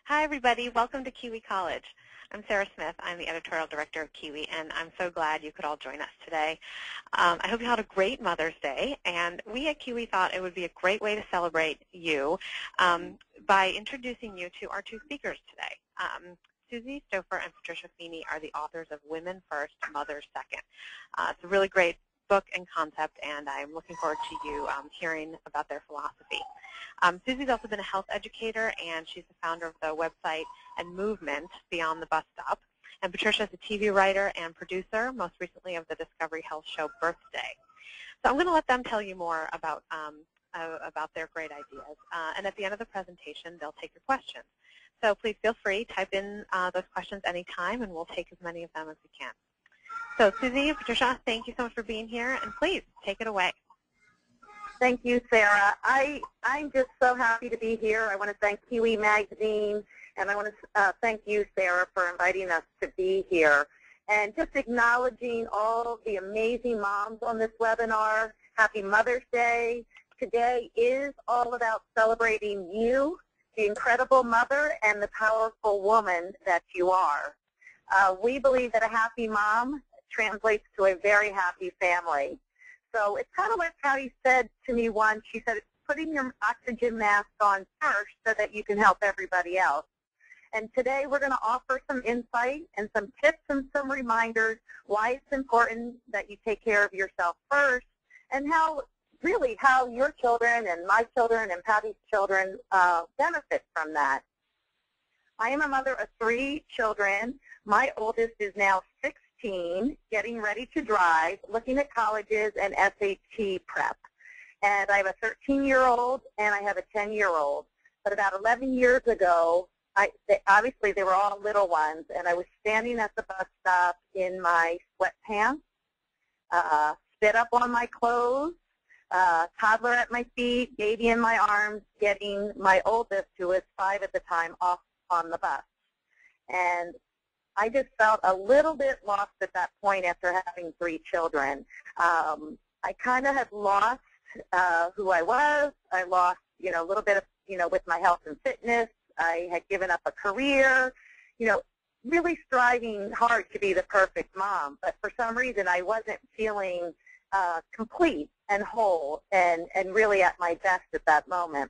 Hi, everybody. Welcome to Kiwi College. I'm Sarah Smith. I'm the editorial director of Kiwi, and I'm so glad you could all join us today. I hope you had a great Mother's Day, and we at Kiwi thought it would be a great way to celebrate you by introducing you to our two speakers today. Susie Stouffer and Patricia Feeney are the authors of Women First, Mothers Second. It's a really great book and concept, and I'm looking forward to you hearing about their philosophy. Susie's also been a health educator, and she's the founder of the website and movement Beyond the Bus Stop. And Patricia's a TV writer and producer, most recently of the Discovery Health show Birthday. So I'm going to let them tell you more about their great ideas. And at the end of the presentation, they'll take your questions. So please feel free, type in those questions anytime, and we'll take as many of them as we can. So Susie and Patricia, thank you so much for being here, and please take it away. Thank you, Sarah. I'm just so happy to be here. I want to thank Kiwi Magazine, and I want to thank you, Sarah, for inviting us to be here. And just acknowledging all the amazing moms on this webinar. Happy Mother's Day. Today is all about celebrating you, the incredible mother, and the powerful woman that you are. We believe that a happy mom translates to a very happy family. So it's kind of like how he said to me once, she said, it's putting your oxygen mask on first so that you can help everybody else. And today we're going to offer some insight and some tips and some reminders why it's important that you take care of yourself first, and how your children and my children and Patty's children benefit from that. I am a mother of 3 children. My oldest is now 16, getting ready to drive, looking at colleges and SAT prep. And I have a 13-year-old and I have a 10-year-old. But about 11 years ago, obviously they were all little ones, and I was standing at the bus stop in my sweatpants, spit up on my clothes, toddler at my feet, baby in my arms, getting my oldest, who was 5 at the time, off on the bus. And I just felt a little bit lost at that point after having 3 children. I kind of had lost who I was. I lost, a little bit of, with my health and fitness. I had given up a career, really striving hard to be the perfect mom. But for some reason, I wasn't feeling complete and whole and really at my best at that moment.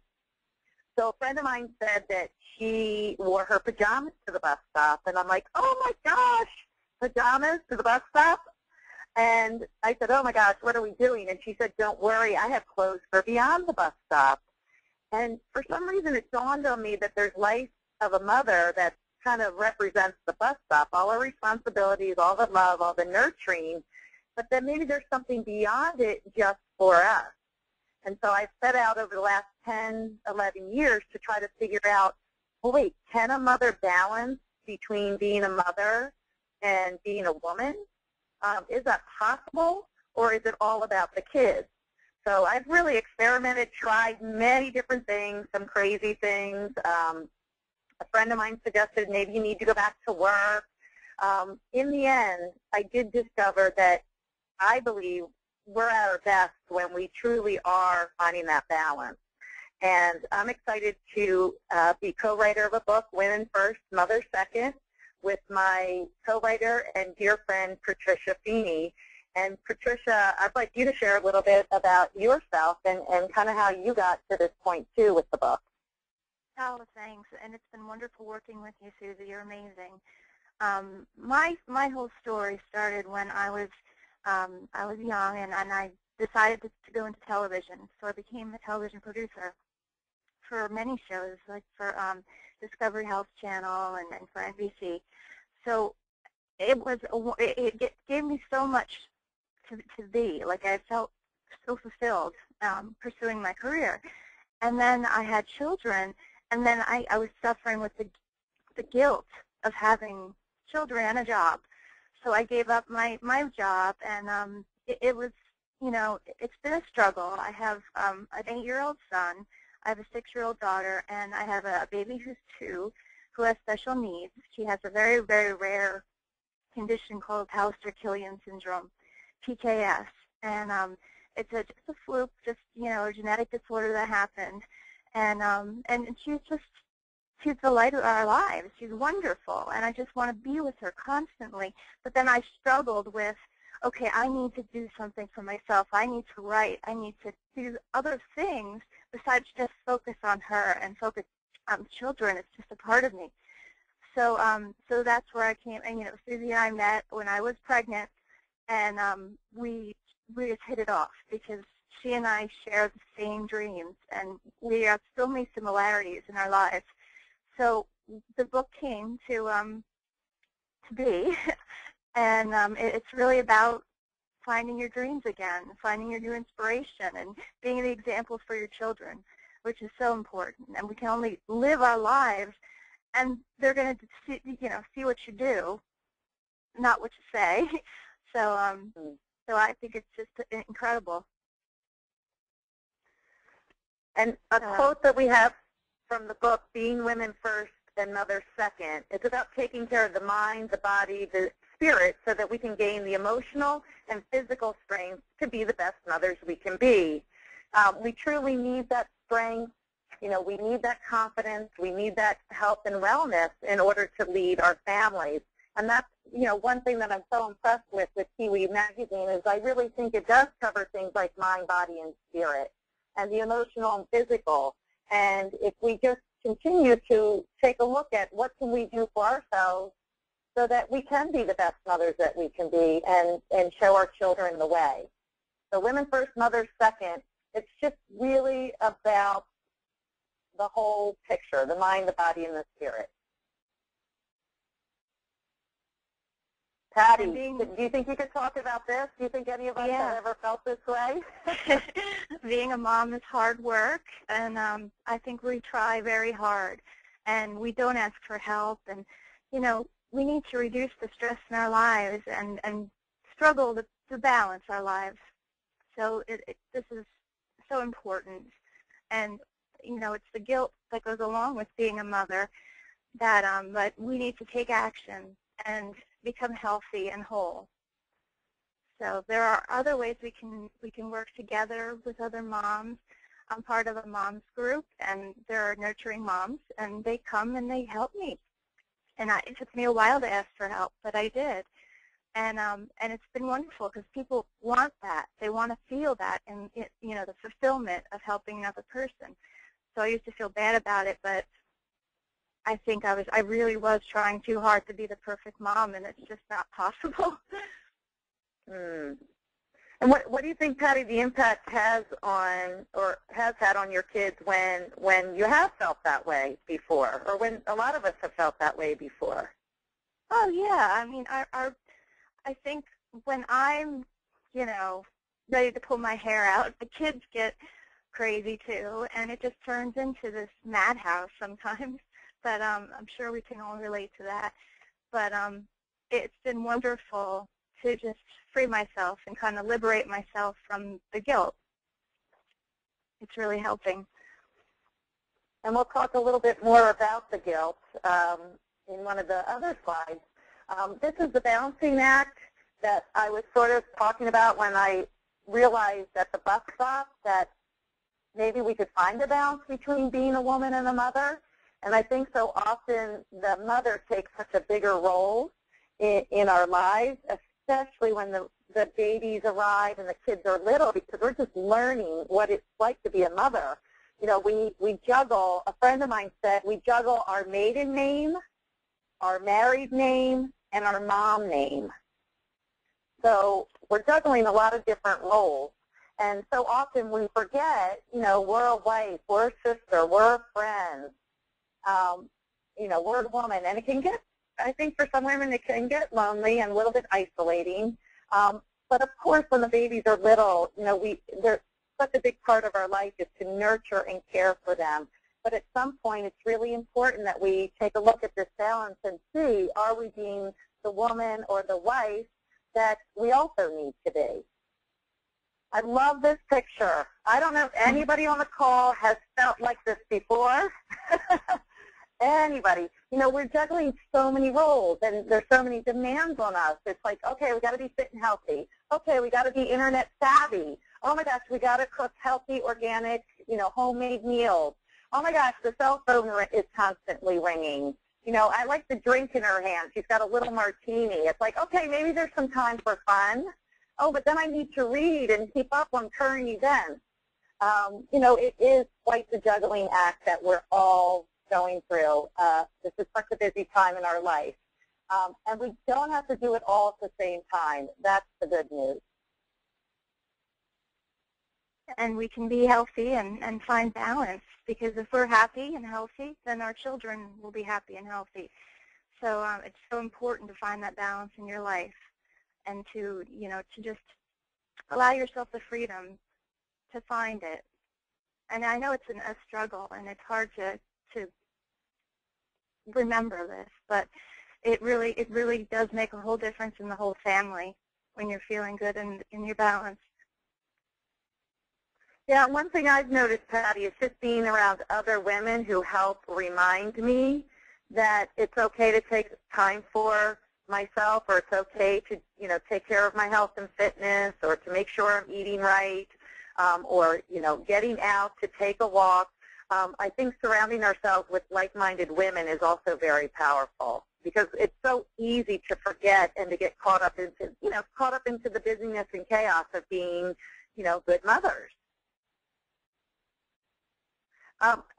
So a friend of mine said that she wore her pajamas to the bus stop, and I'm like, oh my gosh, pajamas to the bus stop? And I said, oh my gosh, what are we doing? And she said, don't worry, I have clothes for beyond the bus stop. And for some reason it dawned on me that there's life of a mother that kind of represents the bus stop, all the responsibilities, all the love, all the nurturing, but then maybe there's something beyond it just for us. And so I've set out over the last 10, 11 years to try to figure out, well, wait, can a mother balance between being a mother and being a woman? Is that possible, or is it all about the kids? So I've really experimented, tried many different things, some crazy things. A friend of mine suggested maybe you need to go back to work. In the end, I did discover that I believe we're at our best when we truly are finding that balance. And I'm excited to be co-writer of a book, Women First, Mothers Second, with my co-writer and dear friend, Patricia Feeney. And Patricia, I'd like you to share a little bit about yourself and kind of how you got to this point, too, with the book. Oh, thanks. And it's been wonderful working with you, Susie. You're amazing. My whole story started when I was young, and I decided to go into television. So I became a television producer for many shows, like for Discovery Health Channel and for NBC. So it gave me so much to be. Like, I felt so fulfilled pursuing my career. And then I had children, and then I was suffering with the guilt of having children and a job. So I gave up my job, and it was, it's been a struggle. I have an 8-year-old son, I have a 6-year-old daughter, and I have a baby who's 2 who has special needs. She has a very, very rare condition called Pallister-Killian syndrome, PKS. And it's just a fluke, just, a genetic disorder that happened. And she's just she's the light of our lives. She's wonderful, and I just want to be with her constantly. But then I struggled with, okay, I need to do something for myself. I need to write. I need to do other things besides just focus on her and focus on children. It's just a part of me. So so that's where I came. And, you know, Susie and I met when I was pregnant, and we just hit it off because she and I share the same dreams, and we have so many similarities in our lives. So the book came to be, and it's really about finding your dreams again, finding your new inspiration, and being the example for your children, which is so important. And we can only live our lives, and they're going to see what you do, not what you say. So so I think it's just incredible. And a quote that we have from the book, Being Women First and Mothers Second, it's about taking care of the mind, the body, the spirit, so that we can gain the emotional and physical strength to be the best mothers we can be. We truly need that strength. You know, we need that confidence. We need that health and wellness in order to lead our families. And that's, you know, one thing that I'm so impressed with Kiwi Magazine is I really think it does cover things like mind, body, and spirit, and the emotional and physical. And if we just continue to take a look at what can we do for ourselves so that we can be the best mothers that we can be and show our children the way. So Women First, Mothers Second, it's just really about the whole picture, the mind, the body, and the spirit. Patty, do you think you could talk about this? Do you think any of us have ever felt this way? Being a mom is hard work, and I think we try very hard, and we don't ask for help. And, you know, we need to reduce the stress in our lives and struggle to balance our lives. So this is so important. And, you know, it's the guilt that goes along with being a mother that but we need to take action and become healthy and whole. So there are other ways we can work together with other moms. I'm part of a moms group, and there are nurturing moms, and they come and they help me. And it took me a while to ask for help, but I did. And it's been wonderful because people want that. They want to feel that, and you know, the fulfillment of helping another person. So I used to feel bad about it, but I think I really was trying too hard to be the perfect mom, and it's just not possible. And what do you think, Patty, the impact has on or has had on your kids when you have felt that way before, or when a lot of us have felt that way before? Oh yeah, I mean, I think when I'm, you know, ready to pull my hair out, the kids get crazy too, and it just turns into this madhouse sometimes. But I'm sure we can all relate to that. But it's been wonderful to just free myself and kind of liberate myself from the guilt. It's really helping. And we'll talk a little bit more about the guilt in one of the other slides. This is the balancing act that I was sort of talking about when I realized at the bus stop that maybe we could find a balance between being a woman and a mother. And I think so often the mother takes such a bigger role in our lives, especially when the babies arrive and the kids are little, because we're just learning what it's like to be a mother. You know, we juggle, a friend of mine said, we juggle our maiden name, our married name, and our mom name. So we're juggling a lot of different roles. And so often we forget, you know, we're a wife, we're a sister, we're a friend. You know, we're a woman, and it can get, I think for some women it can get lonely and a little bit isolating. But of course, when the babies are little, you know, they're such a big part of our life is to nurture and care for them. But at some point, it's really important that we take a look at this balance and see, are we being the woman or the wife that we also need to be? I love this picture. I don't know if anybody on the call has felt like this before. Anybody. You know, we're juggling so many roles, and there's so many demands on us. It's like, okay, we got to be fit and healthy. Okay, we got to be internet savvy. Oh my gosh, we got to cook healthy, organic, you know, homemade meals. oh my gosh, the cell phone is constantly ringing. You know, I like the drink in her hand. She's got a little martini. It's like, okay, maybe there's some time for fun. Oh, but then I need to read and keep up on current events. You know, it is quite the juggling act that we're all going through. This is such a busy time in our life. And we don't have to do it all at the same time. That's the good news. And we can be healthy and find balance, because if we're happy and healthy, then our children will be happy and healthy. So it's so important to find that balance in your life and to, you know, to just allow yourself the freedom to find it. And I know it's a struggle, and it's hard to remember this, but it really does make a whole difference in the whole family when you're feeling good and in your balance. Yeah, one thing I've noticed, Patty, is just being around other women who help remind me that it's okay to take time for myself, or it's okay to, you know, take care of my health and fitness, or to make sure I'm eating right, or, you know, getting out to take a walk. I think surrounding ourselves with like-minded women is also very powerful, because it's so easy to forget and to get caught up into, you know, the busyness and chaos of being, you know, good mothers.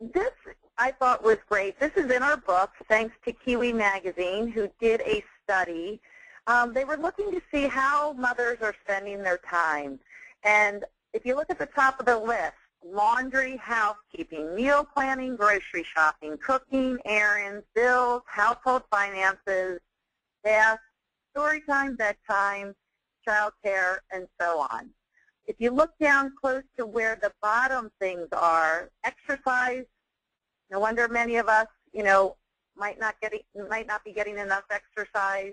This I thought was great. This is in our book, thanks to Kiwi Magazine, who did a study. They were looking to see how mothers are spending their time. And if you look at the top of the list, laundry, housekeeping, meal planning, grocery shopping, cooking, errands, bills, household finances, bath, story time, bedtime, child care, and so on. If you look down close to where the bottom things are, exercise, no wonder many of us, you know, might not be getting enough exercise.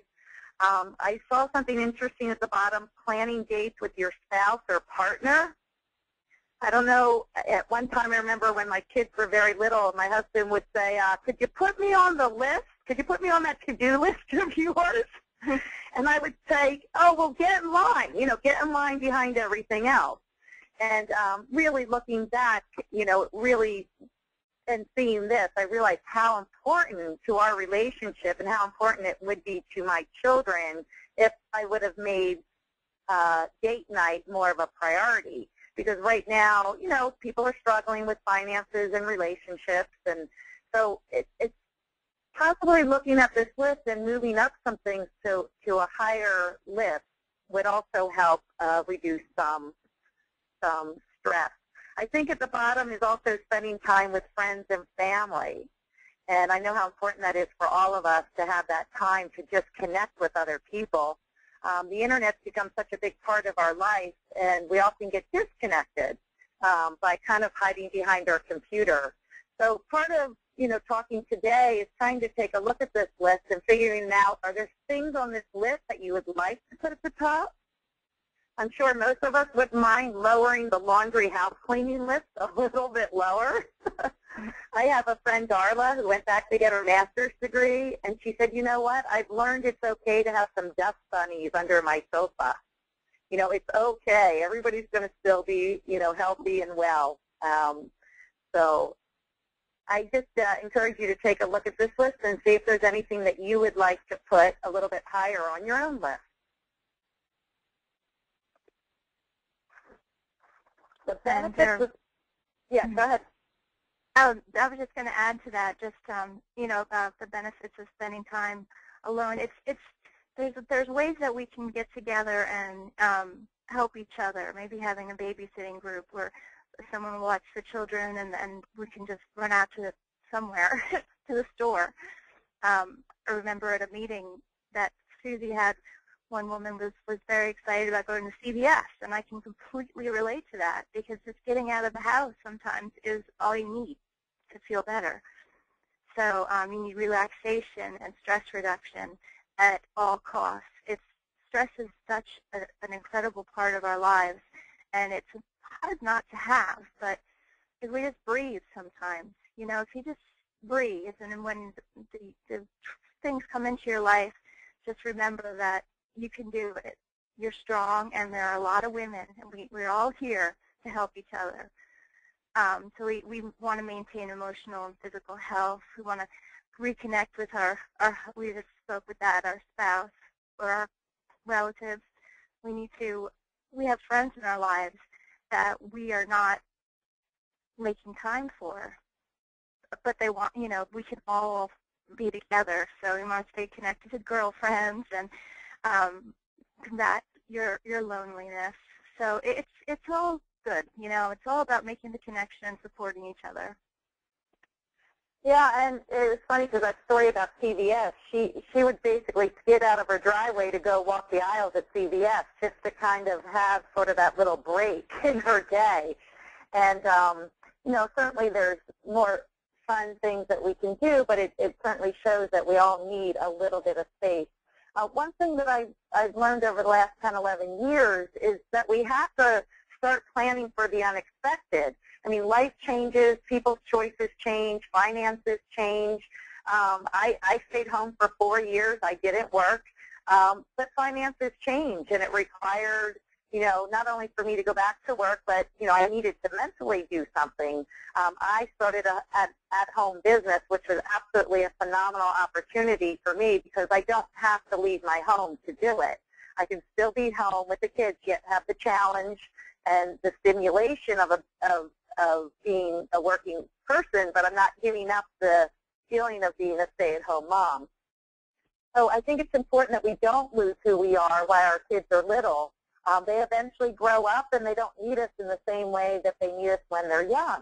I saw something interesting at the bottom, planning dates with your spouse or partner. I don't know, at one time I remember when my kids were very little, my husband would say, could you put me on the list? Could you put me on that to-do list of yours? And I would say, oh, well, get in line, you know, get in line behind everything else. And really looking back, you know, really, and seeing this, I realized how important to our relationship and how important it would be to my children if I would have made date night more of a priority. Because right now, you know, people are struggling with finances and relationships, and so it's possibly looking at this list and moving up some things to a higher list would also help reduce some stress. I think at the bottom is also spending time with friends and family. And I know how important that is for all of us to have that time to just connect with other people. The Internet's become such a big part of our life, and we often get disconnected by kind of hiding behind our computer. So part of, you know, talking today is trying to take a look at this list and figuring out, are there things on this list that you would like to put at the top? I'm sure most of us wouldn't mind lowering the laundry house cleaning list a little bit lower. I have a friend, Darla, who went back to get her master's degree, and she said, you know what, I've learned it's okay to have some dust bunnies under my sofa. You know, it's okay. Everybody's going to still be, you know, healthy and well. So I just encourage you to take a look at this list and see if there's anything that you would like to put a little bit higher on your own list. The benefits of, yeah, go ahead. I was just going to add to that, just you know, about the benefits of spending time alone. There's ways that we can get together and help each other. Maybe having a babysitting group where someone will watch the children, and we can just run out to somewhere to the store. I remember at a meeting that Susie had, one woman was very excited about going to CVS, and I can completely relate to that, because just getting out of the house sometimes is all you need to feel better. So you need relaxation and stress reduction at all costs. Stress is such an incredible part of our lives, and it's hard not to have, but if we just breathe sometimes, you know, if you just breathe, and then when the things come into your life, just remember that you can do it. You're strong, and there are a lot of women, and we're all here to help each other. So we want to maintain emotional and physical health. We want to reconnect with we just spoke with that, our spouse or our relatives. We have friends in our lives that we are not making time for, but they want, we can all be together. So we want to stay connected to girlfriends and combat your loneliness. So it's all good, It's all about making the connection and supporting each other. Yeah, and it's funny because that story about CVS, she would basically skid out of her driveway to go walk the aisles at CVS just to kind of have sort of that little break in her day. And, certainly there's more fun things that we can do, but it certainly shows that we all need a little bit of space. One thing that I've learned over the last 10, 11 years is that we have to start planning for the unexpected. I mean, life changes, people's choices change, finances change. I stayed home for 4 years. I didn't work. But finances change, and it required, not only for me to go back to work, but, I needed to mentally do something. I started an at-home business, which was absolutely a phenomenal opportunity for me because I don't have to leave my home to do it. I can still be home with the kids, yet have the challenge and the stimulation of being a working person, but I'm not giving up the feeling of being a stay-at-home mom. So I think it's important that we don't lose who we are while our kids are little. They eventually grow up and they don't need us in the same way that they need us when they're young.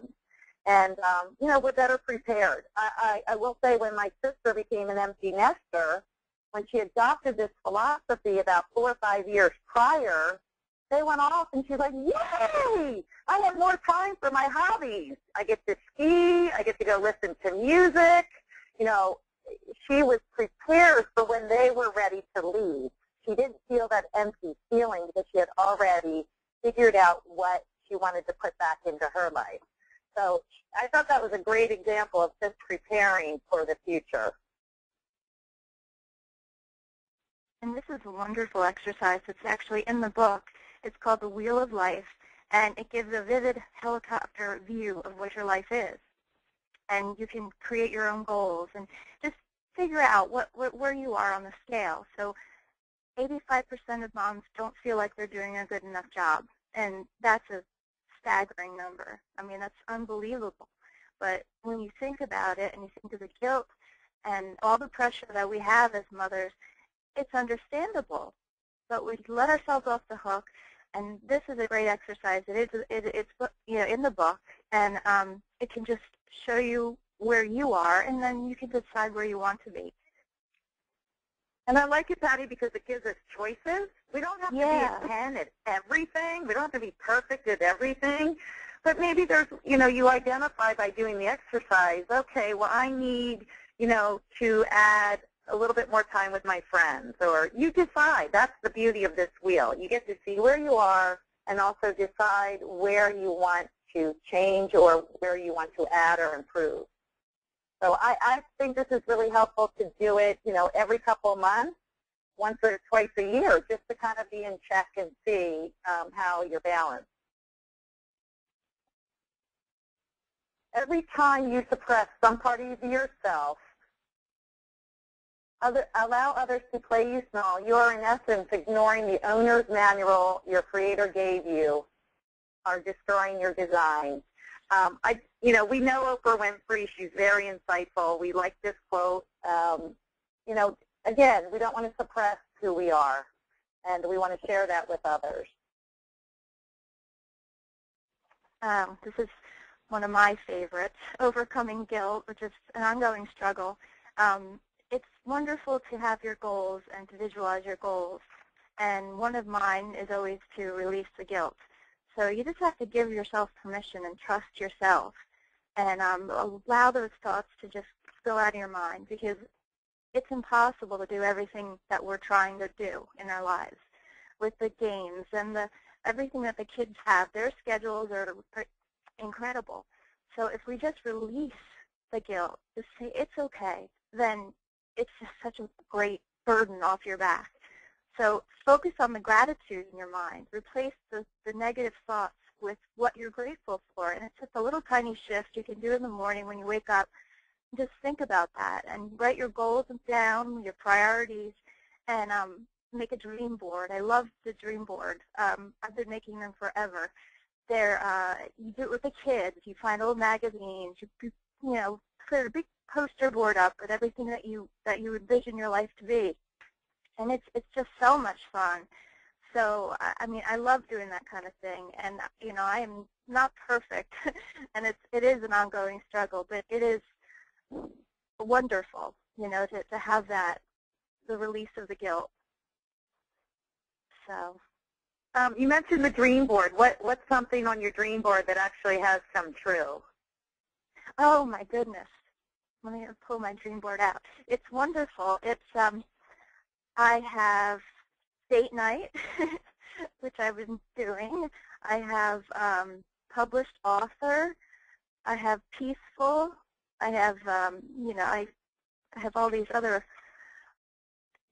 And, we're better prepared. I will say when my sister became an empty nester, when she adopted this philosophy about 4 or 5 years prior, they went off and she's like, yay, I have more time for my hobbies. I get to ski, I get to go listen to music. She was prepared for when they were ready to leave. She didn't feel that empty feeling because she had already figured out what she wanted to put back into her life. So I thought that was a great example of just preparing for the future. And this is a wonderful exercise. It's actually in the book. It's called The Wheel of Life, and it gives a vivid helicopter view of what your life is. And you can create your own goals and just figure out where you are on the scale. So 85% of moms don't feel like they're doing a good enough job, and that's a staggering number. I mean, that's unbelievable. But when you think about it and you think of the guilt and all the pressure that we have as mothers, it's understandable. But we let ourselves off the hook, and this is a great exercise. It's in the book, and it can just show you where you are, and then you can decide where you want to be. And I like it, Patty, because it gives us choices. We don't have to be a 10 at everything. We don't have to be perfect at everything. But maybe there's, you identify by doing the exercise, okay, well, I need, to add a little bit more time with my friends. Or you decide. That's the beauty of this wheel. You get to see where you are and also decide where you want to change or where you want to add or improve. So I think this is really helpful to do it, every couple of months, once or twice a year, just to kind of be in check and see how you're balanced. Every time you suppress some part of yourself, allow others to play you small, you are in essence ignoring the owner's manual your creator gave you, or destroying your design. We know Oprah Winfrey. She's very insightful. We like this quote. Again, we don't want to suppress who we are, and we want to share that with others. This is one of my favorites, overcoming guilt, which is an ongoing struggle. It's wonderful to have your goals and to visualize your goals, and one of mine is always to release the guilt. So you just have to give yourself permission and trust yourself and allow those thoughts to just go out of your mind, because it's impossible to do everything that we're trying to do in our lives. With the games and everything that the kids have, their schedules are incredible. So if we just release the guilt, just say it's okay, then it's just such a great burden off your back. So focus on the gratitude in your mind. Replace the negative thoughts with what you're grateful for. And it's just a little tiny shift you can do in the morning when you wake up. Just think about that and write your goals down, your priorities, and make a dream board. I love the dream board. I've been making them forever. You do it with the kids. You find old magazines. You put a big poster board up with everything that you envision your life to be, and it's just so much fun. So I mean, I love doing that kind of thing, and I am not perfect, and it is an ongoing struggle, but it is wonderful, to have that, the release of the guilt. So. You mentioned the dream board. What's something on your dream board that actually has come true? Oh my goodness. Let me pull my dream board out. It's wonderful. It's I have date night, which I've been doing. I have published author. I have peaceful. I have I have all these other.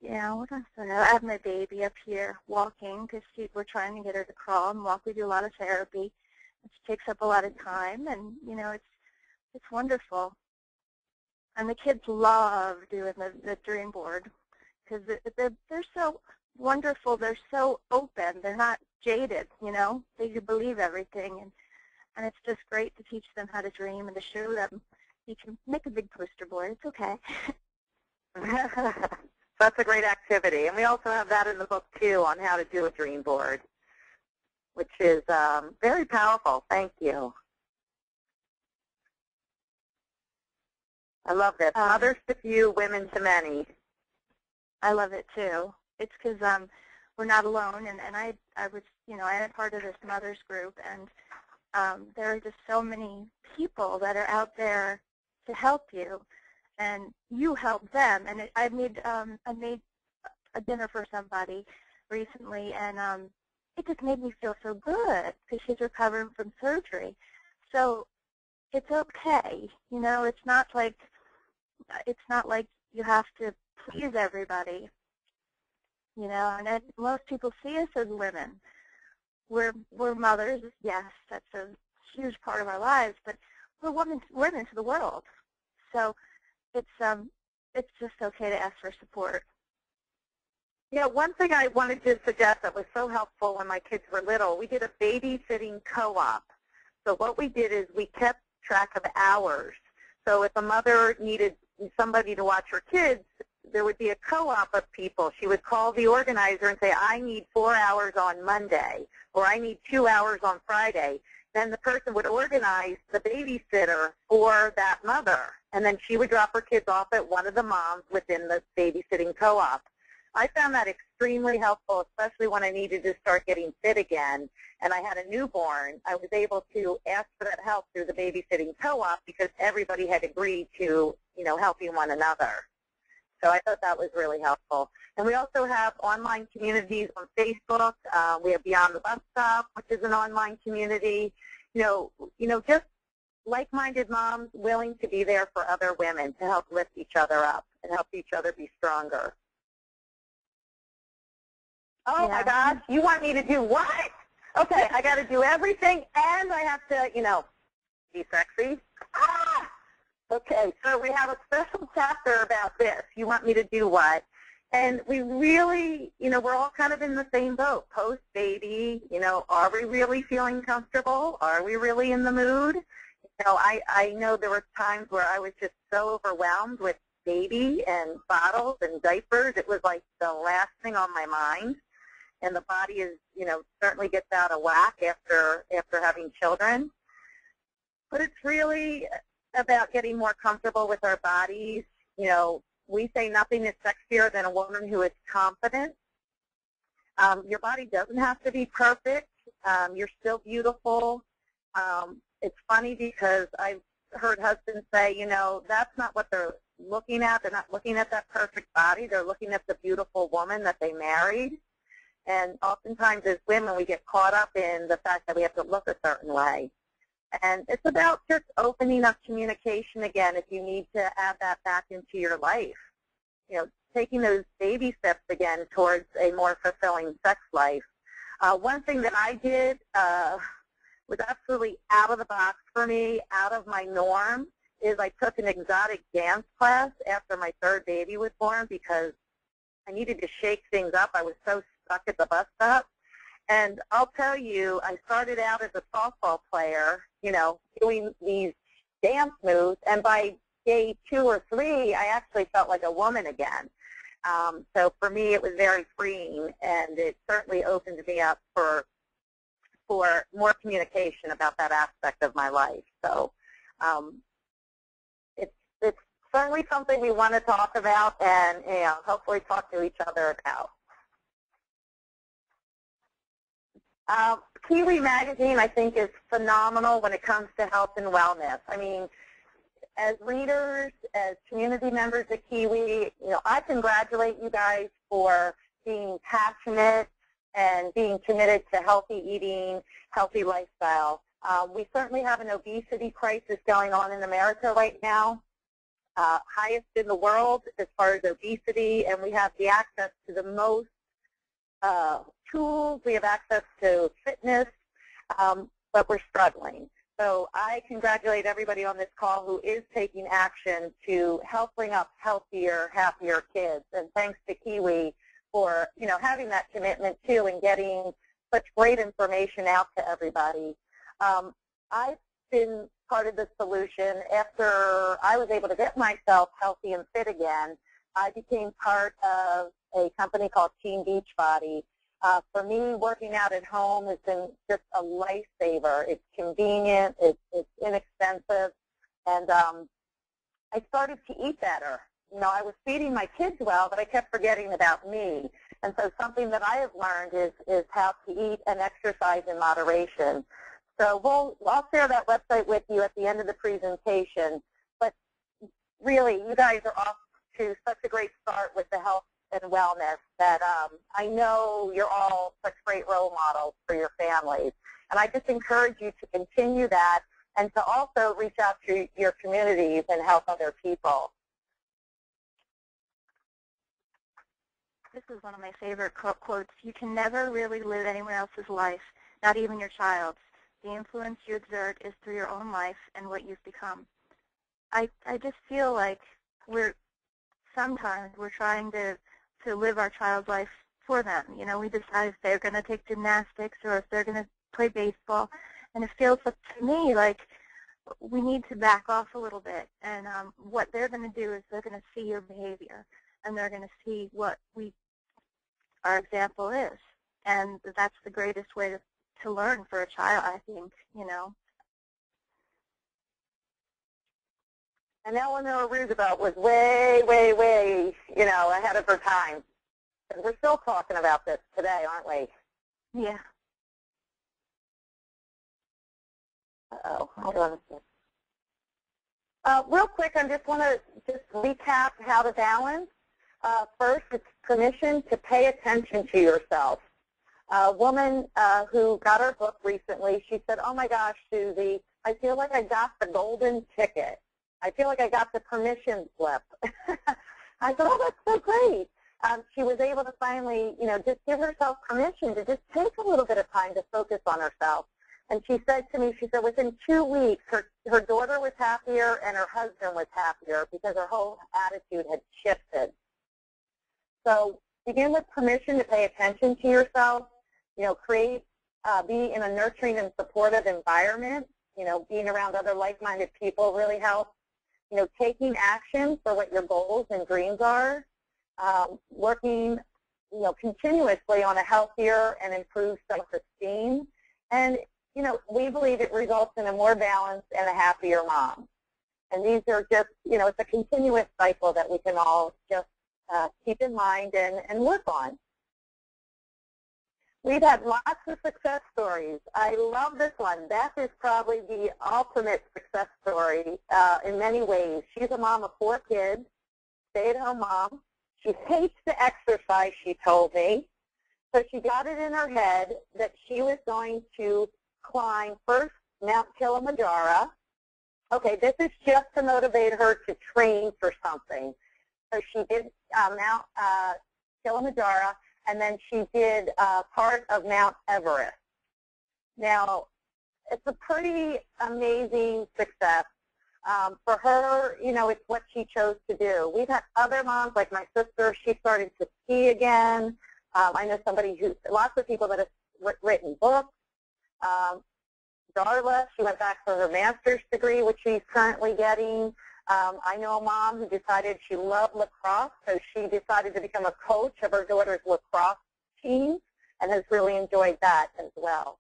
What else? I have my baby up here walking because we're trying to get her to crawl and walk. We do a lot of therapy, which takes up a lot of time, and it's wonderful. And the kids love doing the dream board because they're so wonderful. They're so open. They're not jaded. They can believe everything, and it's just great to teach them how to dream and to show them you can make a big poster board. It's okay. That's a great activity. And we also have that in the book, too, on how to do a dream board, which is very powerful. Thank you. I love this. Mothers to few, women to many. I love it, too. It's because we're not alone. And I was, I am part of this mothers group. And there are just so many people that are out there to help you. And you help them. And I made a dinner for somebody recently, and it just made me feel so good because she's recovering from surgery. So it's okay. It's not like you have to please everybody. And most people see us as women. We're mothers. Yes, that's a huge part of our lives, but we're women to the world. So it's just okay to ask for support. Yeah, one thing I wanted to suggest that was so helpful when my kids were little, we did a babysitting co-op. So what we did is we kept track of hours. So if a mother needed somebody to watch her kids, there would be a co-op of people. She would call the organizer and say, I need 4 hours on Monday, or I need 2 hours on Friday. Then the person would organize the babysitter for that mother, and then she would drop her kids off at one of the moms within the babysitting co-op. I found that extremely helpful, especially when I needed to start getting fit again, and I had a newborn. I was able to ask for that help through the babysitting co-op because everybody had agreed to, helping one another. So I thought that was really helpful. And we also have online communities on Facebook. We have Beyond the Bus Stop, which is an online community. Just like-minded moms willing to be there for other women to help lift each other up and help each other be stronger. Oh, my gosh, you want me to do what? Okay, I got to do everything, and I have to, be sexy. Ah! Okay, so we have a special chapter about this. You want me to do what? And we really, we're all kind of in the same boat. Post-baby, are we really feeling comfortable? Are we really in the mood? I know there were times where I was just so overwhelmed with baby and bottles and diapers. It was like the last thing on my mind. And the body is, certainly gets out of whack after having children. But it's really about getting more comfortable with our bodies. We say nothing is sexier than a woman who is confident. Your body doesn't have to be perfect. You're still beautiful. It's funny because I've heard husbands say, that's not what they're looking at. They're not looking at that perfect body. They're looking at the beautiful woman that they married. And oftentimes as women, we get caught up in the fact that we have to look a certain way. And it's about just opening up communication again if you need to add that back into your life. Taking those baby steps again towards a more fulfilling sex life. One thing that I did was absolutely out of the box for me, out of my norm, is I took an exotic dance class after my third baby was born because I needed to shake things up. I was so stuck at the bus stop. And I'll tell you, I started out as a softball player, doing these dance moves, and by day 2 or 3, I actually felt like a woman again. So for me, it was very freeing, and it certainly opened me up for more communication about that aspect of my life. So it's certainly something we want to talk about and hopefully talk to each other about. Kiwi Magazine, I think, is phenomenal when it comes to health and wellness. I mean, as readers, as community members of Kiwi, I congratulate you guys for being passionate and being committed to healthy eating, healthy lifestyle. We certainly have an obesity crisis going on in America right now, highest in the world as far as obesity, and we have the access to the most tools. We have access to fitness, but we're struggling. So I congratulate everybody on this call who is taking action to help bring up healthier, happier kids. And thanks to Kiwi for having that commitment too and getting such great information out to everybody. I've been part of the solution. After I was able to get myself healthy and fit again, I became part of a company called Team Beachbody. For me, working out at home has been just a lifesaver. It's convenient, it's inexpensive, and I started to eat better. I was feeding my kids well, but I kept forgetting about me. And so something that I have learned is how to eat and exercise in moderation. So I'll share that website with you at the end of the presentation. But really, you guys are off to such a great start with the health and wellness that I know you're all such great role models for your families. And I just encourage you to continue that and to also reach out to your communities and help other people. This is one of my favorite quotes. You can never really live anyone else's life, not even your child's. The influence you exert is through your own life and what you've become. I just feel like sometimes we're trying to live our child's life for them. We decide if they're going to take gymnastics or if they're going to play baseball. And it feels to me like we need to back off a little bit. And what they're going to do is they're going to see your behavior, and they're going to see what our example is. And that's the greatest way to learn for a child, I think, And Eleanor Roosevelt was way, way, way, ahead of her time. And we're still talking about this today, aren't we? Yeah. Uh-oh, hold on a second. Real quick, I just want to recap how to balance. First, it's permission to pay attention to yourself. A woman who got her book recently, she said, "Oh my gosh, Susie, I feel like I got the golden ticket. I feel like I got the permission slip." I said, "Oh, that's so great." She was able to finally, just give herself permission to just take a little bit of time to focus on herself. And she said to me, within 2 weeks, her daughter was happier and her husband was happier because her whole attitude had shifted. So begin with permission to pay attention to yourself. Be in a nurturing and supportive environment. Being around other like-minded people really helps. Taking action for what your goals and dreams are. Working, continuously on a healthier and improved self-esteem. And, we believe it results in a more balanced and a happier mom. And these are just, it's a continuous cycle that we can all just keep in mind and work on. We've had lots of success stories. I love this one. Beth is probably the ultimate success story in many ways. She's a mom of 4 kids, stay-at-home mom. She hates to exercise, she told me. So she got it in her head that she was going to climb first Mount Kilimanjaro. Okay, this is just to motivate her to train for something. So she did Mount Kilimanjaro, and then she did part of Mount Everest. Now, it's a pretty amazing success. For her, you know, it's what she chose to do. We've had other moms, like my sister, she started to ski again. I know lots of people that have written books. Darla, she went back for her master's degree, which she's currently getting. I know a mom who decided she loved lacrosse, so she decided to become a coach of her daughter's lacrosse team and has really enjoyed that as well.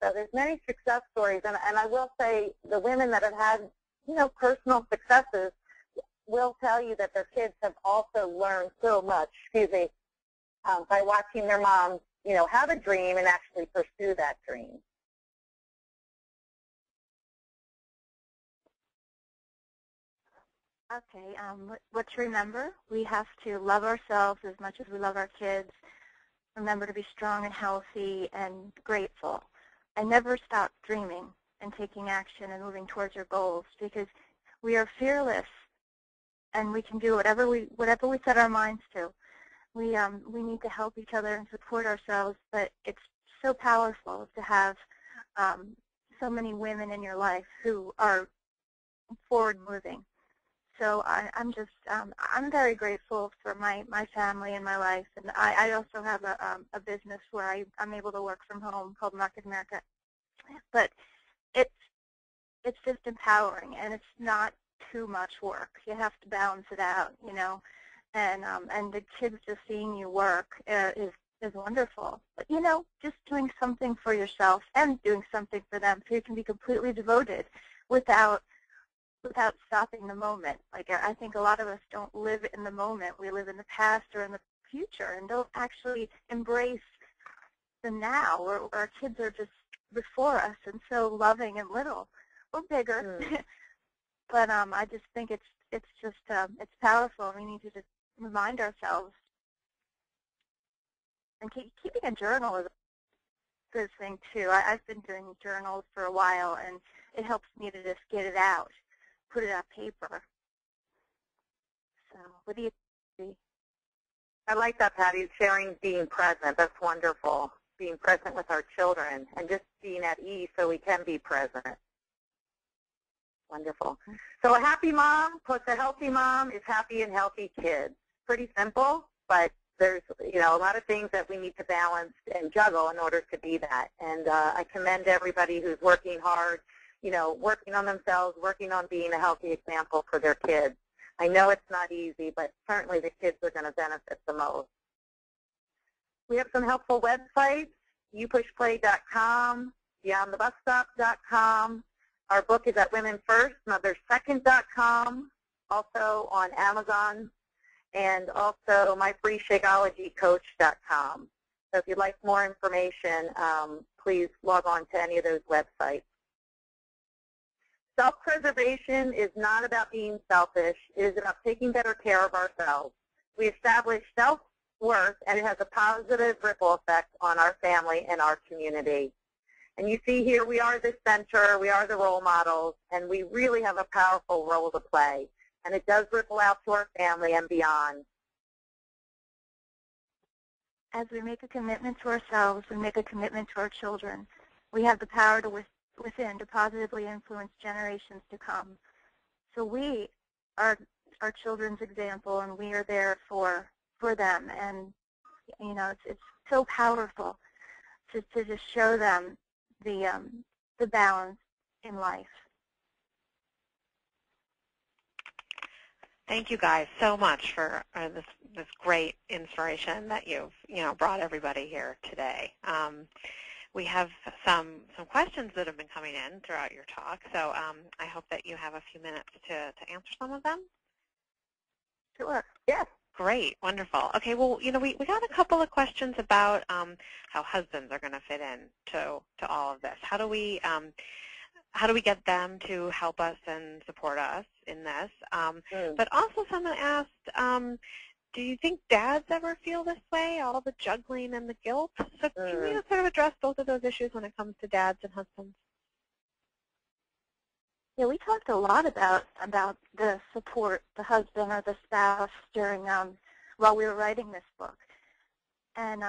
So there's many success stories, and I will say the women that have had, you know, personal successes will tell you that their kids have also learned so much, by watching their moms, you know, have a dream and actually pursue that dream. Okay, let's remember we have to love ourselves as much as we love our kids. Remember to be strong and healthy and grateful. And never stop dreaming and taking action and moving towards your goals, because we are fearless and we can do whatever we set our minds to. We need to help each other and support ourselves, but it's so powerful to have so many women in your life who are forward moving. So I'm very grateful for my family and my life, and I also have a business where I'm able to work from home called Market America. But it's just empowering, and it's not too much work. You have to balance it out, you know, and the kids just seeing you work is wonderful. But you know, just doing something for yourself and doing something for them, so you can be completely devoted without stopping the moment. Like, I think a lot of us don't live in the moment. We live in the past or in the future and don't actually embrace the now. Or our kids are just before us and so loving and little. We're bigger, but I just think it's powerful. We need to just remind ourselves. And keeping a journal is a good thing too. I've been doing journals for a while, and it helps me to just get it out. Put it on paper. So, what do you think? I like that, Patty, sharing being present. That's wonderful. Being present with our children and just being at ease so we can be present. Wonderful. So a happy mom plus a healthy mom is happy and healthy kids. Pretty simple, but there's, you know, a lot of things that we need to balance and juggle in order to be that. And I commend everybody who's working hard, you know, working on themselves, working on being a healthy example for their kids. I know it's not easy, but certainly the kids are going to benefit the most. We have some helpful websites, youpushplay.com, beyondthebusstop.com. Our book is at womenfirstmothersecond.com, also on Amazon, and also myfreeshakeologycoach.com. So if you'd like more information, please log on to any of those websites. Self-preservation is not about being selfish. It is about taking better care of ourselves. We establish self-worth, and it has a positive ripple effect on our family and our community. And you see here, we are the center, we are the role models, and we really have a powerful role to play. And it does ripple out to our family and beyond. As we make a commitment to ourselves, we make a commitment to our children. We have the power to within to positively influence generations to come. So we are our children's example, and we are there for them. And you know, it's so powerful to just show them the balance in life. Thank you guys so much for this great inspiration that you've brought everybody here today. We have some questions that have been coming in throughout your talk, so I hope that you have a few minutes to answer some of them. Sure. Yes. Great. Wonderful. Okay. Well, we got a couple of questions about how husbands are going to fit in to all of this. How do we get them to help us and support us in this? But also someone asked, do you think dads ever feel this way, all the juggling and the guilt? So can we sort of address both of those issues when it comes to dads and husbands? Yeah, we talked a lot about the support, the husband or the spouse during while we were writing this book, and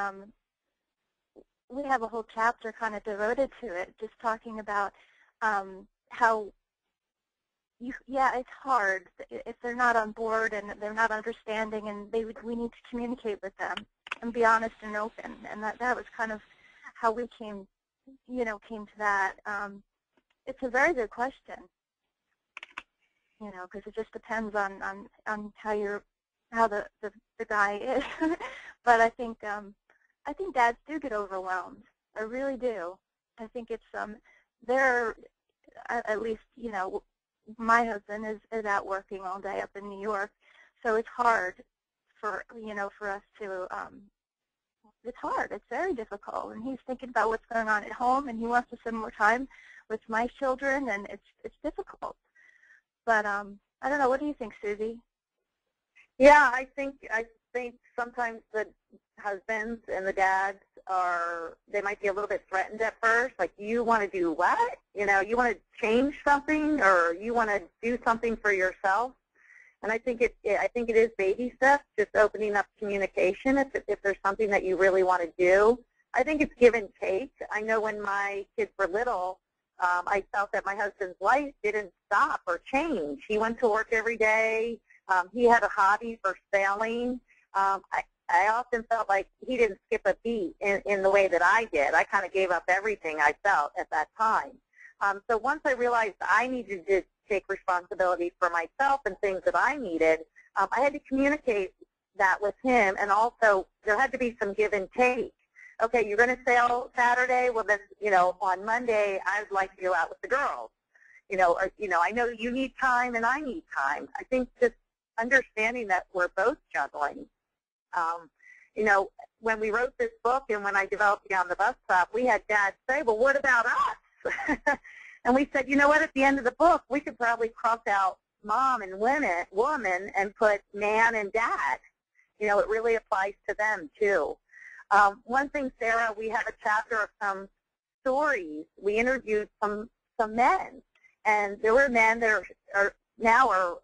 we have a whole chapter kind of devoted to it, just talking about how, yeah, it's hard if they're not on board and they're not understanding, and we need to communicate with them and be honest and open. And that was kind of how we came to that. It's a very good question, because it just depends on how the guy is. But I think dads do get overwhelmed. I really do. I think it's they're at least my husband is out working all day up in New York, so it's hard for us to. It's hard. It's very difficult, and he's thinking about what's going on at home, and he wants to spend more time with my children, and it's difficult. But I don't know. What do you think, Susie? Yeah, I think sometimes the husbands and the dads they might be a little bit threatened at first. Like, you want to do what? You want to change something, or you want to do something for yourself. And I think it is baby steps, just opening up communication if there's something that you really want to do. I think it's give and take. I know when my kids were little, I felt that my husband's life didn't stop or change. He went to work every day. He had a hobby for sailing. I often felt like he didn't skip a beat in the way that I did. I kind of gave up everything I felt at that time. So once I realized I needed to take responsibility for myself and things that I needed, I had to communicate that with him, and also there had to be some give and take. Okay, you're going to sail Saturday. Well, then, on Monday, I'd like to go out with the girls. I know you need time and I need time. I think just understanding that we're both juggling. When we wrote this book and when I developed Beyond the Bus Stop, we had dads say, well, what about us? And we said, you know what, at the end of the book, we could probably cross out mom and woman and put man and dad. It really applies to them, too. One thing, Sarah, we have a chapter of some stories. We interviewed some men, and there were men that are now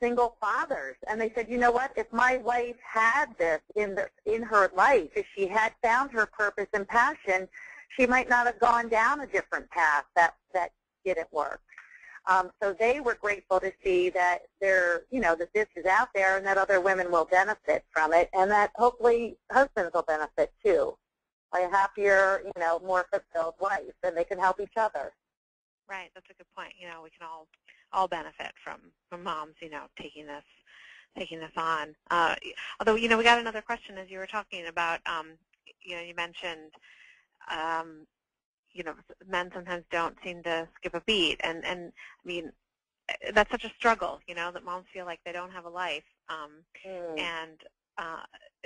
single fathers, and they said, you know what, if my wife had this in her life, if she had found her purpose and passion, she might not have gone down a different path that didn't work. So they were grateful to see that that this is out there and that other women will benefit from it, and that hopefully husbands will benefit too by a happier, more fulfilled life, and they can help each other. Right, that's a good point. We can all benefit from moms, taking this on. Although, we got another question as you were talking about. You mentioned, men sometimes don't seem to skip a beat, and I mean, that's such a struggle. That moms feel like they don't have a life, and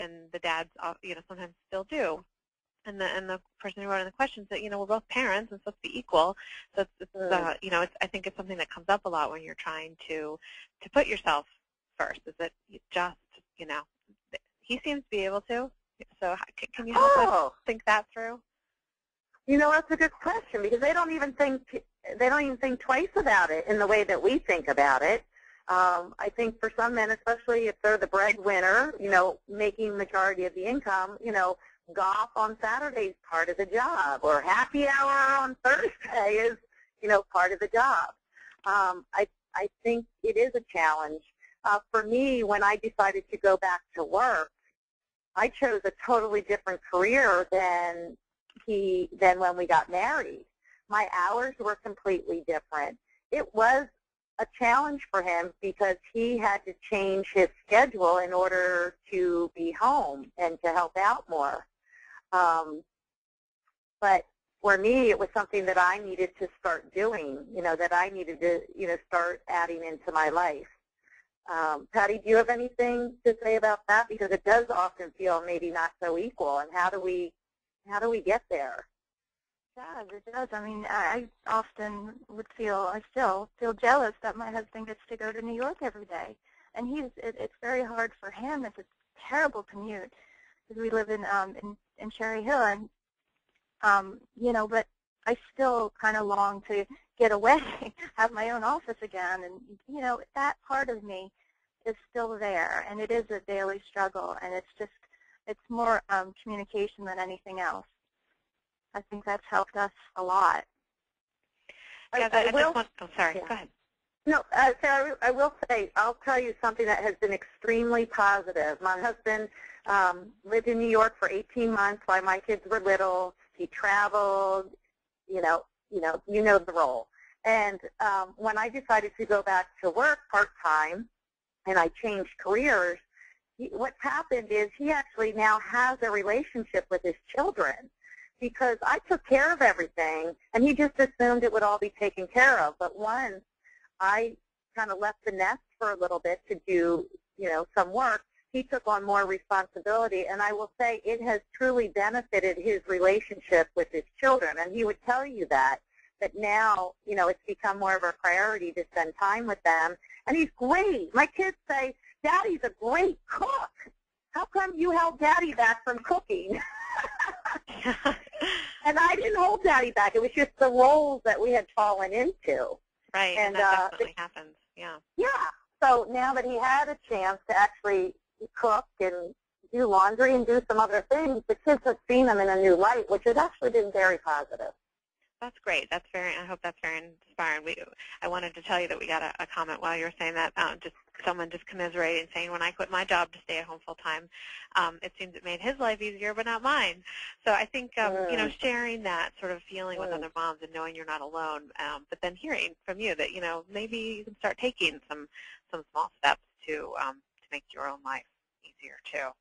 the dads, sometimes still do. And the person who wrote in the question said, we're both parents and supposed to be equal. So I think it's something that comes up a lot when you're trying to put yourself first. Is it just, he seems to be able to. So can you help us think that through? That's a good question, because they don't even think twice about it in the way that we think about it. I think for some men, especially if they're the breadwinner, making the majority of the income, golf on Saturday is part of the job, or happy hour on Thursday is, part of the job. I think it is a challenge. For me, when I decided to go back to work, I chose a totally different career than when we got married. My hours were completely different. It was a challenge for him because he had to change his schedule in order to be home and to help out more. But for me, it was something that I needed to start doing, that I needed to, start adding into my life. Patty, do you have anything to say about that? Because it does often feel maybe not so equal, and how do we get there? It does. I mean, I often I still feel jealous that my husband gets to go to New York every day. And it's very hard for him. It's a terrible commute, because we live in Cherry Hill, and, but I still kind of long to get away, have my own office again. And, that part of me is still there, and it is a daily struggle. And it's just, it's more communication than anything else. I think that's helped us a lot. Yeah, sorry, yeah. Go ahead. No, Sarah, I will say, I'll tell you something that has been extremely positive. My husband lived in New York for 18 months while my kids were little. He traveled, you know the role. And when I decided to go back to work part-time and I changed careers, what's happened is he actually now has a relationship with his children because I took care of everything and he just assumed it would all be taken care of. But once I kind of left the nest for a little bit to do, some work, he took on more responsibility, and I will say it has truly benefited his relationship with his children, and he would tell you that now, it's become more of a priority to spend time with them, and he's great. My kids say, Daddy's a great cook. How come you held Daddy back from cooking? And I didn't hold Daddy back. It was just the roles that we had fallen into. Right, and that definitely happens, yeah. Yeah, so now that he had a chance to actually cook and do laundry and do some other things, the kids have seen him in a new light, which has actually been very positive. That's great. I hope that's very inspiring. I wanted to tell you that we got a comment while you were saying that, someone just commiserating, saying, when I quit my job to stay at home full time, it seems it made his life easier, but not mine. So I think, sharing that sort of feeling with other moms and knowing you're not alone, but then hearing from you that, maybe you can start taking some small steps to make your own life easier too.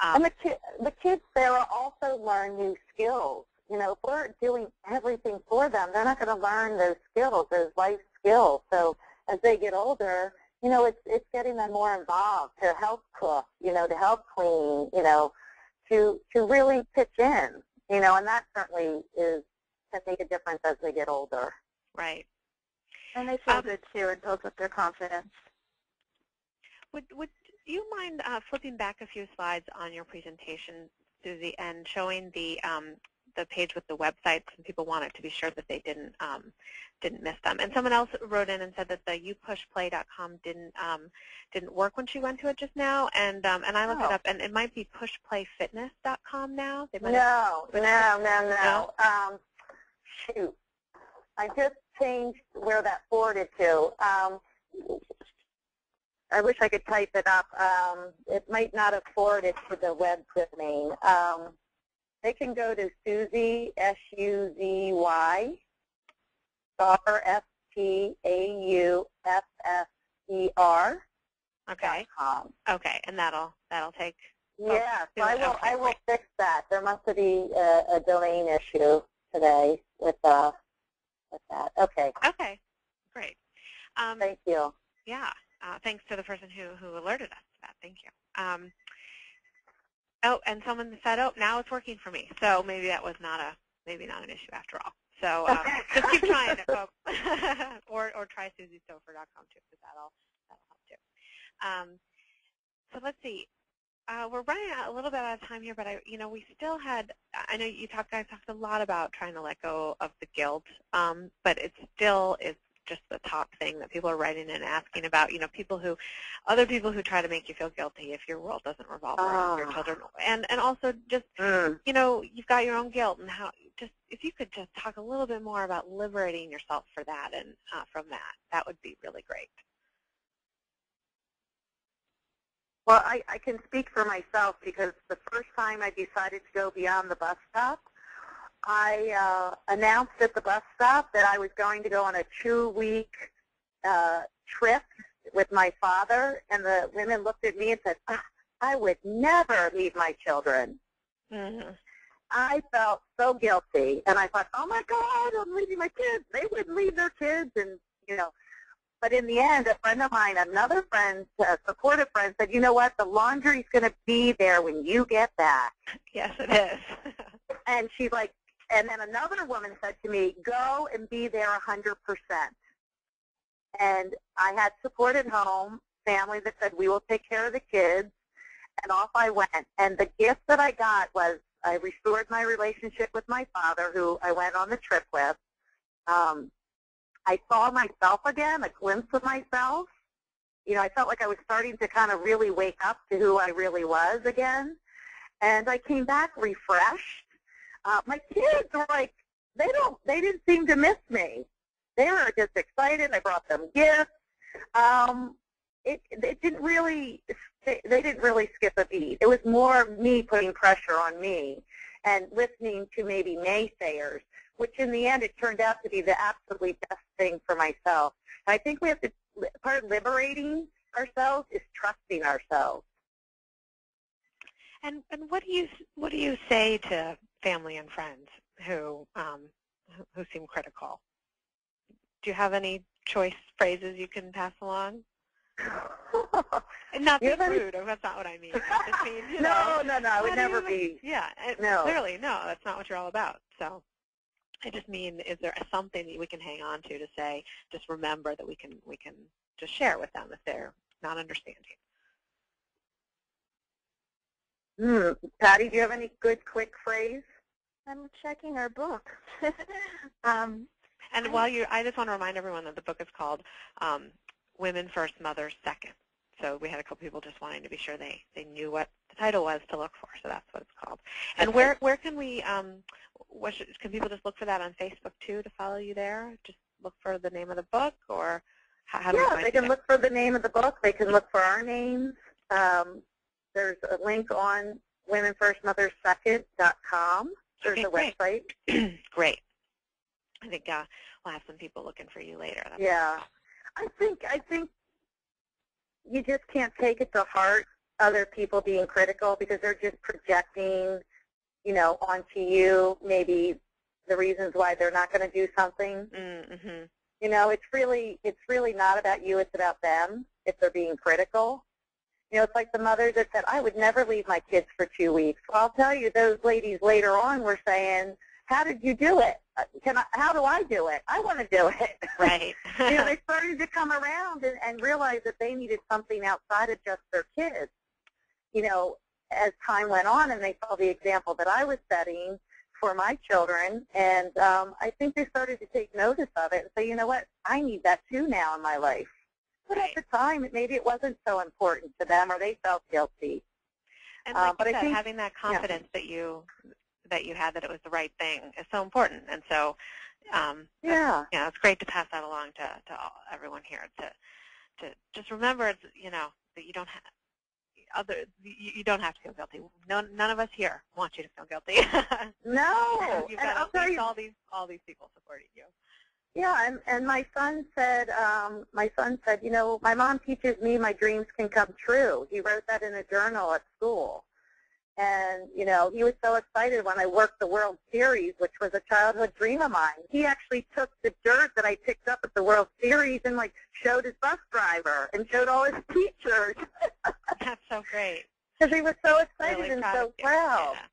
And the kids, Sarah, also learn new skills. If we're doing everything for them, they're not going to learn those skills, those life skills. So as they get older, it's getting them more involved to help cook, to help clean, to really pitch in, and that certainly can make a difference as they get older. Right. And they feel good too. It builds up their confidence. Would you mind flipping back a few slides on your presentation, Susie, and showing the page with the websites, and people wanted to be sure that they didn't miss them. And someone else wrote in and said that the youpushplay.com didn't work when she went to it just now, and I looked it up, and it might be pushplayfitness.com now. No. Shoot, I just changed where that forwarded to. I wish I could type it up. It might not have forwarded to the web domain. They can go to Suzy, S-U-Z-Y, S-T-A-U-F-F-E-R. Okay. Okay, and that'll take. Yeah, so I will fix that. There must be a domain issue today with that. Okay. Okay, great. Thank you. Yeah, thanks to the person who alerted us to that. Thank you. Oh, and someone said, "Oh, now it's working for me." So maybe that was not an issue after all. So just keep trying it, folks, or try SuzyStouffer.com too, because that'll help too. So let's see. We're running a little bit out of time here, but we still had. I know you guys talked a lot about trying to let go of the guilt, but it still is just the top thing that people are writing and asking about. Other people who try to make you feel guilty if your world doesn't revolve around your children, and also just you've got your own guilt, and how if you could just talk a little bit more about liberating yourself for that and from that would be really great. Well, I can speak for myself because the first time I decided to go beyond the bus stop, I announced at the bus stop that I was going to go on a 2-week trip with my father, and the women looked at me and said, I would never leave my children. Mm-hmm. I felt so guilty, and I thought, oh, my God, I'm leaving my kids. They wouldn't leave their kids, and, But in the end, a friend of mine, another friend, a supportive friend, said, you know what, the laundry's going to be there when you get back. Yes, it is. And she's like, and then another woman said to me, go and be there 100%. And I had support at home, family that said, we will take care of the kids, and off I went. And the gift that I got was I restored my relationship with my father, who I went on the trip with. I saw myself again, a glimpse of myself. I felt like I was starting to kind of really wake up to who I really was again. and I came back refreshed. My kids were like, they didn't seem to miss me. They were just excited. I brought them gifts. It didn't really, they didn't really skip a beat. It was more me putting pressure on me and listening to maybe naysayers, which in the end it turned out to be the absolutely best thing for myself. And I think we have to, part of liberating ourselves is trusting ourselves. And what do you say to family and friends who seem critical? Do you have any choice phrases you can pass along? And not be rude. That's not what I mean. I just mean, you know, no. I would never be. Yeah. No. Clearly, no. That's not what you're all about. So, I just mean, is there something that we can hang on to say? Just remember that we can just share with them if they're not understanding. Patty, do you have any good quick phrase? I'm checking our book. And I just want to remind everyone that the book is called Women First, Mothers Second. So we had a couple people just wanting to be sure they knew what the title was to look for. So that's what it's called. And where can we, can people just look for that on Facebook too to follow you there? Just look for the name of the book, or how do we find it? Yeah, they can look for the name of the book. They can look for our names. There's a link on womenfirstmotherssecond.com. There's a website. Great. I think we'll have some people looking for you later. Yeah. I think you just can't take it to heart, other people being critical, because they're just projecting, you know, onto you maybe the reasons why they're not going to do something. Mm-hmm. You know, it's really not about you. It's about them if they're being critical. You know, it's like the mothers that said, I would never leave my kids for 2 weeks. Well, I'll tell you, those ladies later on were saying, how did you do it? How do I do it? I want to do it. Right. You know, they started to come around and realize that they needed something outside of just their kids. You know, as time went on and they saw the example that I was setting for my children, and I think they started to take notice of it and say, you know what, I need that too now in my life. But at the time, maybe it wasn't so important to them, or they felt guilty. And like you said, having that confidence that you had that it was the right thing is so important. And so, it's great to pass that along to everyone here to just remember, you know, that you don't have you don't have to feel guilty. None of us here want you to feel guilty. No, You've got at least all these people supporting you. Yeah, and my son said, you know, my mom teaches me my dreams can come true. He wrote that in a journal at school. And, you know, he was so excited when I worked the World Series, which was a childhood dream of mine. He actually took the dirt that I picked up at the World Series and, like, showed his bus driver and showed all his teachers. That's so great. Because he was so excited really and so proud. Yeah.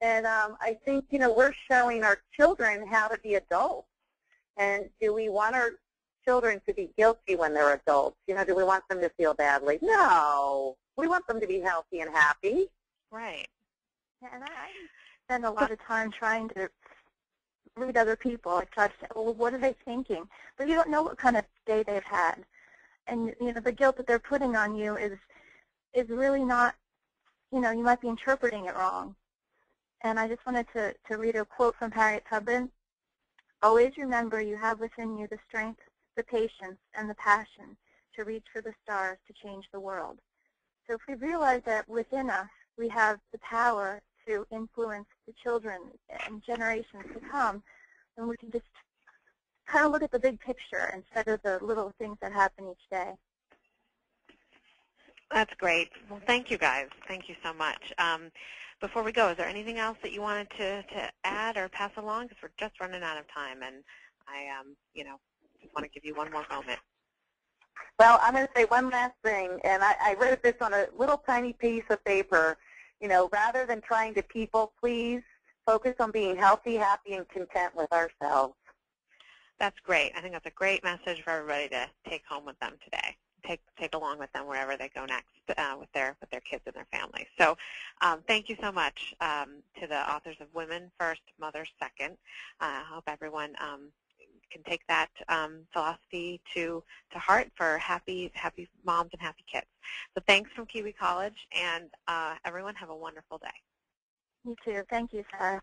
And I think, you know, we're showing our children how to be adults. And do we want our children to be guilty when they're adults? You know, do we want them to feel badly? No. We want them to be healthy and happy. Right. Yeah, and I spend a lot of time trying to read other people. I try to say, well, what are they thinking? But you don't know what kind of day they've had. And, you know, the guilt that they're putting on you is really not, you know, you might be interpreting it wrong. And I just wanted to read a quote from Harriet Tubman. Always remember you have within you the strength, the patience, and the passion to reach for the stars to change the world. So if we realize that within us we have the power to influence the children and generations to come, then we can just kind of look at the big picture instead of the little things that happen each day. That's great. Well, thank you guys. Thank you so much. Before we go, is there anything else that you wanted to add or pass along? Because we're just running out of time, and I, you know, just want to give you one more moment. Well, I'm going to say one last thing, and I wrote this on a little tiny piece of paper. You know, rather than trying to people please, focus on being healthy, happy, and content with ourselves. That's great. I think that's a great message for everybody to take home with them today. Take along with them wherever they go next with their kids and their families. So thank you so much to the authors of Women First, Mothers Second. I hope everyone can take that philosophy to heart for happy moms and happy kids. So thanks from Kiwi College, and everyone have a wonderful day. You too. Thank you, Sarah.